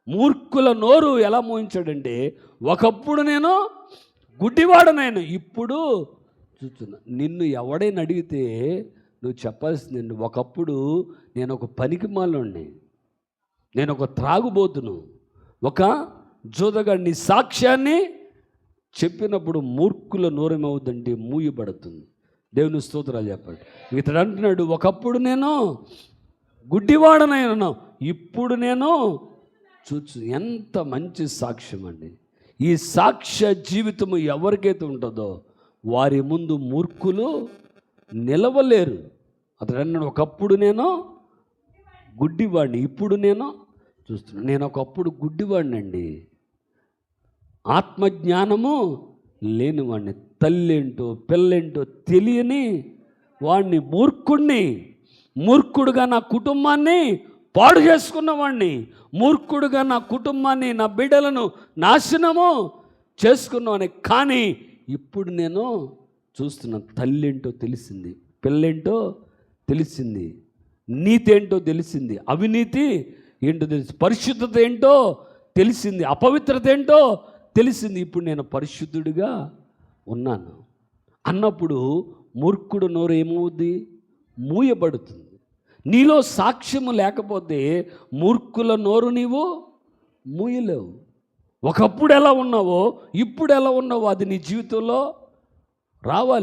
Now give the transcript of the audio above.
మూర్ఖుల నోరు ఎలా మోయించాడంటే, ఒకప్పుడు నేను గుడ్డివాడనైనా ఇప్పుడు చూస్తున్నా. నిన్ను ఎవడైనా అడిగితే నువ్వు చెప్పాల్సిందండి, ఒకప్పుడు నేను ఒక పనికిమాలోని, నేను ఒక త్రాగుబోతును, ఒక జూదగాడిని సాక్ష్యాన్ని చెప్పినప్పుడు మూర్ఖుల నోరేమవుద్దంటే మూయబడుతుంది. దేవుని స్తోత్రాలు చెప్పండి. ఇతడు అంటున్నాడు, ఒకప్పుడు నేను గుడ్డివాడనైనా ఇప్పుడు నేను చూచు. ఎంత మంచి సాక్ష్యం అండి. ఈ సాక్ష్య జీవితము ఎవరికైతే ఉంటుందో వారి ముందు మూర్ఖులు నిలవలేరు. అతడు అన్నాడు, ఒకప్పుడు నేను గుడ్డివాడిని ఇప్పుడు నేను చూస్తున్నాను. నేను ఒకప్పుడు గుడ్డివాడినండి, ఆత్మజ్ఞానము లేనివాడిని, తల్లేంటో పిల్లేంటో తెలియని వాడిని, మూర్ఖుడుగా నా కుటుంబాన్ని పాడు చేసుకున్నవాడిని, మూర్ఖుడుగా నా కుటుంబాన్ని, నా బిడ్డలను నాశనము చేసుకున్నామని. కానీ ఇప్పుడు నేను చూస్తున్నాను, తల్లేంటో తెలిసింది, పిల్లేంటో తెలిసింది, నీతి ఏంటో తెలిసింది, అవినీతి ఏంటో తెలిసింది, పరిశుద్ధత ఏంటో తెలిసింది, అపవిత్రత ఏంటో తెలిసింది. ఇప్పుడు నేను పరిశుద్ధుడిగా ఉన్నాను అన్నప్పుడు మూర్ఖుడు నోరు ఏమవుద్ది? మూయబడుతుంది. నీలో సాక్ష్యము లేకపోతే మూర్ఖుల నోరు నీవు మూయలేవు. ఒకప్పుడు ఎలా ఉన్నావో ఇప్పుడు ఎలా ఉన్నావో అది నీ జీవితంలో రావాలి.